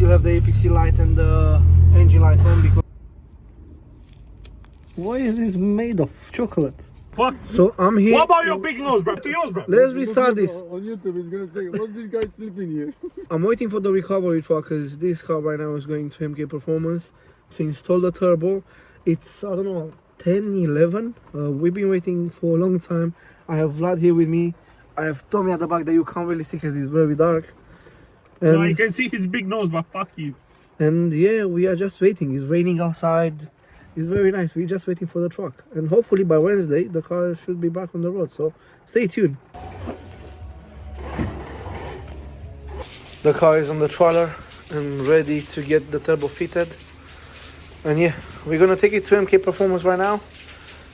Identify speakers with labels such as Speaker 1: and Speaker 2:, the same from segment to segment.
Speaker 1: still have the APC light and the engine light on because... Why is this made of chocolate?
Speaker 2: Fuck.
Speaker 1: So I'm here.
Speaker 2: What about your big nose, bro? To yours, bro.
Speaker 1: Let's restart this.
Speaker 3: On YouTube, it's gonna say, what's this guy sleeping here?
Speaker 1: I'm waiting for the recovery truck because this car right now is going to MK Performance to install the turbo. It's, I don't know, 10:11. We've been waiting for a long time. I have Vlad here with me. I have Tommy at the back that you can't really see because it's very dark. And,
Speaker 2: No, you can see his big nose, but fuck you.
Speaker 1: and yeah, we are just waiting. It's raining outside. It's very nice. We're just waiting for the truck. And hopefully by Wednesday, the car should be back on the road. So stay tuned. The car is on the trailer and ready to get the turbo fitted. And yeah, we're gonna take it to MK Performance right now.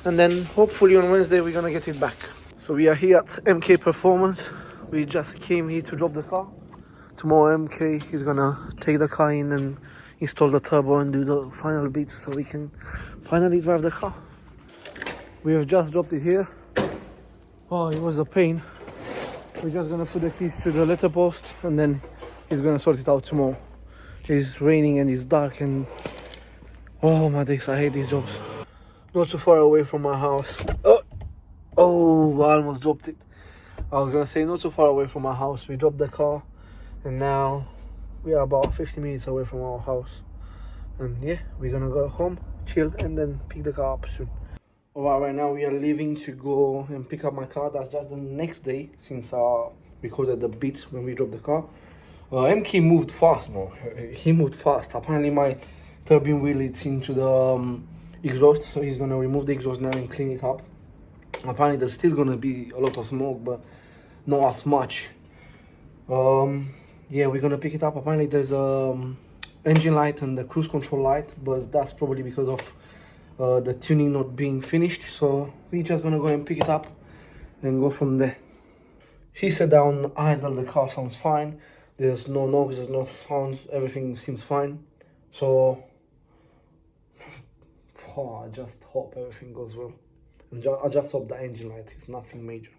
Speaker 1: And then hopefully on Wednesday, we're gonna get it back. So we are here at MK Performance. We just came here to drop the car. Tomorrow MK is gonna take the car in and install the turbo and do the final bits so we can finally drive the car. We have just dropped it here. Oh, it was a pain. We're just gonna put the keys to the letterpost and then he's gonna sort it out tomorrow. It's raining and it's dark and oh my days, I hate these jobs. Not too far away from my house. Oh, I almost dropped it. I was gonna say not too far away from my house. We dropped the car and now we are about 50 minutes away from our house. And yeah, we're gonna go home, chill, and then pick the car up soon. Alright, right now we are leaving to go and pick up my car. That's just the next day since I recorded the beats when we dropped the car. MK moved fast, bro. He moved fast. Apparently my turbine wheel is into the exhaust, so he's gonna remove the exhaust now and clean it up. Apparently there's still gonna be a lot of smoke, but not as much. Yeah, we're gonna pick it up. Apparently there's engine light and the cruise control light, but that's probably because of the tuning not being finished. So we're just gonna go and pick it up and go from there. He sat down, idle, the car sounds fine. There's no knocks, there's no sounds, everything seems fine. So I just hope everything goes well. And I just hope the engine light is nothing major.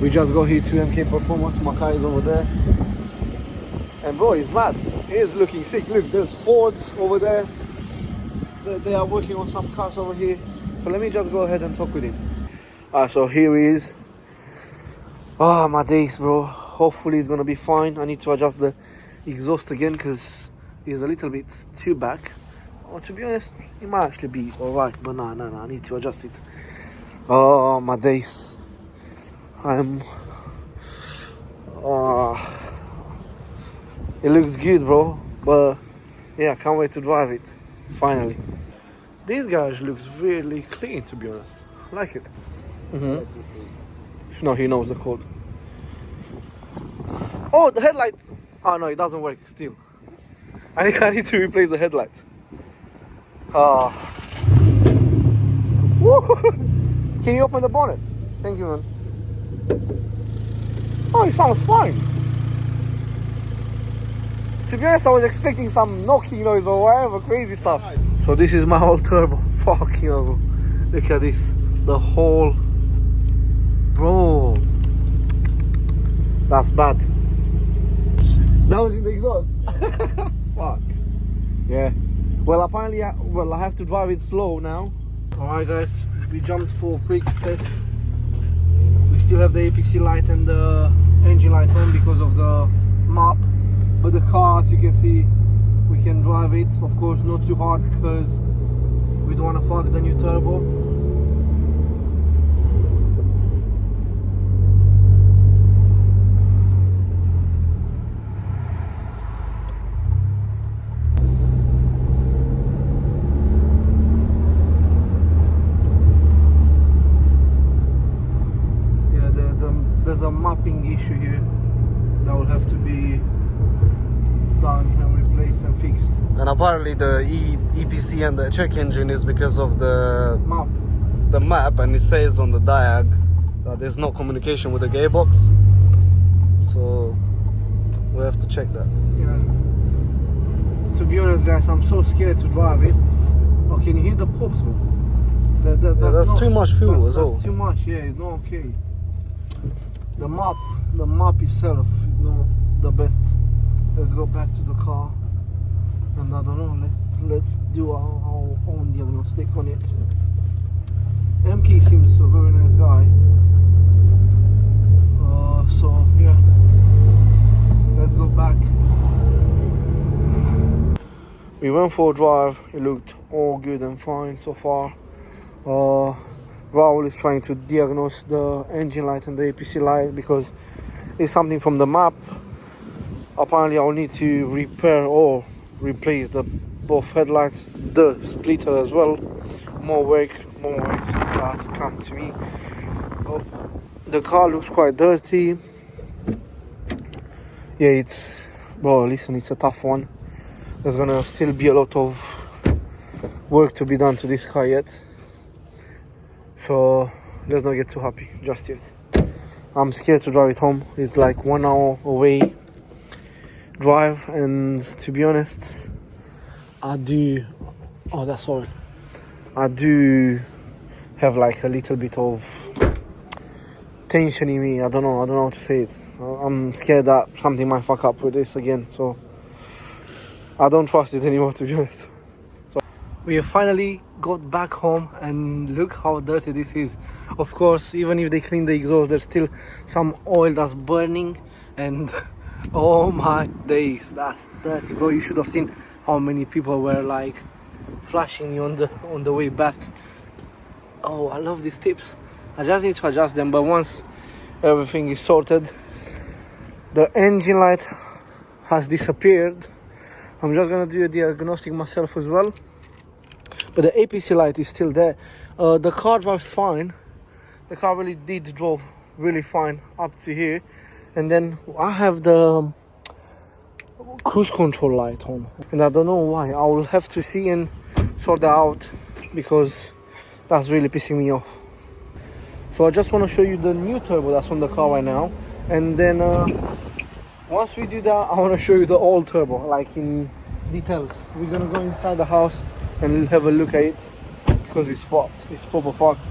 Speaker 1: We just go here to MK Performance. My car is over there. And bro, he's mad. He is looking sick. Look, there's Fords over there. They are working on some cars over here. So let me just go ahead and talk with him. So here he is. Ah, my days, bro. Hopefully it's gonna be fine. I need to adjust the exhaust again because it's a little bit too back. Or to be honest, it might actually be alright. But no, I need to adjust it. Oh, my days. It looks good, bro, but yeah, I can't wait to drive it finally. This garage looks really clean, to be honest. I like it. No, he knows the code. Oh, the headlight. Oh no, it doesn't work still. I need to replace the headlights. Can you open the bonnet? Thank you, man. Oh, it sounds fine. To be honest, I was expecting some knocking noise or whatever crazy stuff. So this is my whole turbo. Fuck you, look at this. The whole... Bro. That's bad. That was in the exhaust. Fuck. Yeah. Well, apparently, I have to drive it slow now. Alright guys, we jumped for a quick test. We still have the APC light and the engine light on because of the map. But the car, as you can see, we can drive it. Of course, not too hard because we don't want to fuck the new turbo. There's a mapping issue here that will have to be done and replaced and fixed.
Speaker 3: And apparently the EPC and the check engine is because of the map, and it says on the diag that there's no communication with the gearbox. So we have to check that.
Speaker 1: Yeah. To be honest, guys, I'm so scared to drive it. Oh, can you hear the pops, man?
Speaker 3: That's too much fuel as well.
Speaker 1: That's too much. Yeah, it's not okay. The map itself is not the best. let's go back to the car, and I don't know, let's do our own diagnostic on it. MK seems a very nice guy, so yeah, let's go back. We went for a drive, it looked all good and fine so far. Raul is trying to diagnose the engine light and the APC light because it's something from the map. Apparently I'll need to repair or replace both headlights, the splitter as well. More work has come to me. The car looks quite dirty. Yeah, listen, it's a tough one. There's gonna still be a lot of work to be done to this car yet. So let's not get too happy just yet. I'm scared to drive it home. It's like 1 hour away drive, and to be honest, I do have like a little bit of tension in me. I don't know how to say it. I'm scared that something might fuck up with this again, so I don't trust it anymore, to be honest. So we have finally got back home, and look how dirty this is. Of course, even if they clean the exhaust, there's still some oil that's burning, and oh my days, that's dirty, bro. You should have seen how many people were like flashing me on the way back. Oh, I love these tips. I just need to adjust them, but once everything is sorted, the engine light has disappeared. I'm just gonna do a diagnostic myself as well, but the APC light is still there. The car drives fine. The car really did drive really fine up to here, and then I have the cruise control light on, and I don't know why. I will have to see and sort that out because that's really pissing me off. So I just want to show you the new turbo that's on the car right now, and then once we do that, I want to show you the old turbo, like in details. We're gonna go inside the house and have a look at it because it's fucked. It's proper fucked.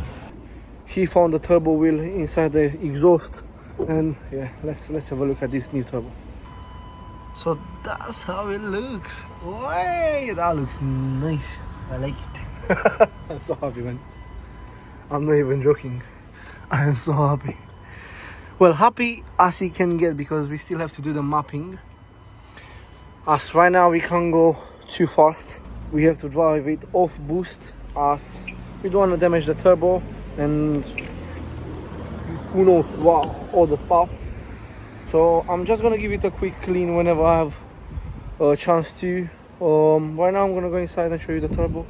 Speaker 1: He found the turbo wheel inside the exhaust, and yeah, let's have a look at this new turbo. So that's how it looks. Way, that looks nice. I like it. I'm so happy, man. I'm not even joking. I am so happy. Well, happy as he can get, because we still have to do the mapping. As right now we can't go too fast. We have to drive it off boost, as we don't want to damage the turbo and who knows what other stuff. So I'm just gonna give it a quick clean whenever I have a chance to. Right now I'm gonna go inside and show you the turbo.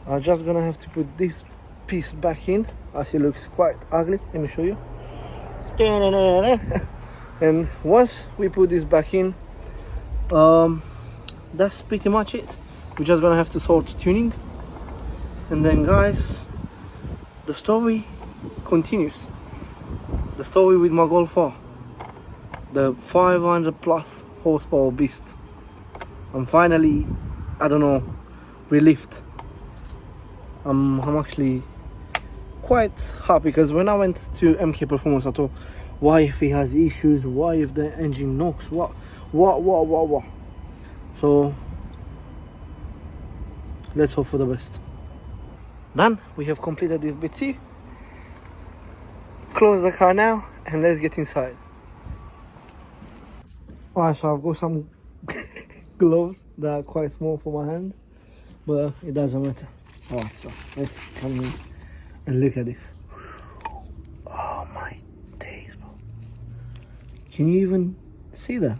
Speaker 1: I'm just gonna have to put this piece back in, as it looks quite ugly. Let me show you. And once we put this back in, that's pretty much it. We're just gonna have to sort tuning, and then guys, the story continues. The story with my Golf R, the 500+ horsepower beast. I'm finally, I don't know, relieved. I'm actually quite happy, because when I went to MK Performance, I thought, why if he has issues, why if the engine knocks, what. So let's hope for the best. Done. We have completed this bit too. Close the car now and let's get inside. Alright, so I've got some gloves that are quite small for my hand, but it doesn't matter. Alright, so let's come in and look at this. Oh my days, bro. Can you even see that?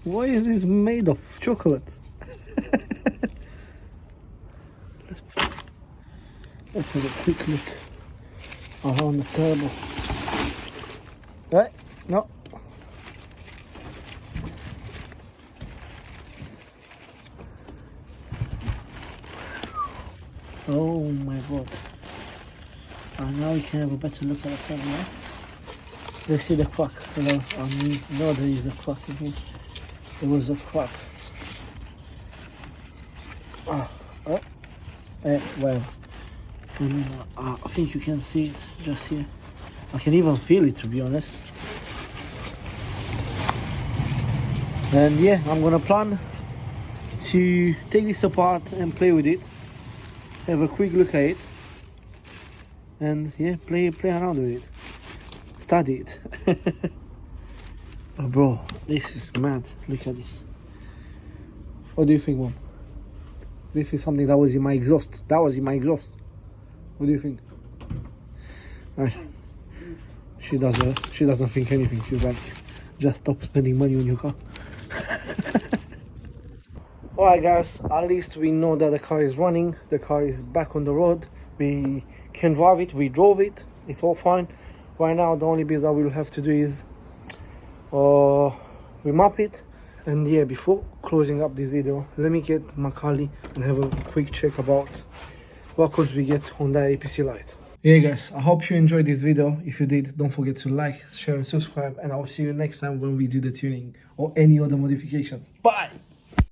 Speaker 1: Why is this made of chocolate? Let's have a quick look around the turbo. Right? No. Oh my god. And now we can have a better look at the turbo now. Let's see the crack. Hello. No, there is a crack in here. It was a crack. Well, I think you can see it just here. I can even feel it, to be honest. And yeah, I'm gonna plan to take this apart and play with it, have a quick look at it, and yeah, play around with it, study it. Oh, bro, this is mad. Look at this. What do you think, Mom? This is something that was in my exhaust. What do you think? Right. She doesn't think anything. She's like, just stop spending money on your car. Alright guys, at least we know that the car is running. The car is back on the road. We can drive it. We drove it. It's all fine. Right now the only bit that we'll have to do is we map it. And yeah, before closing up this video, let me get Macaulay and have a quick check about what codes we get on that APC light. Yeah guys, I hope you enjoyed this video. If you did, don't forget to like, share and subscribe, and I'll see you next time when we do the tuning or any other modifications. Bye!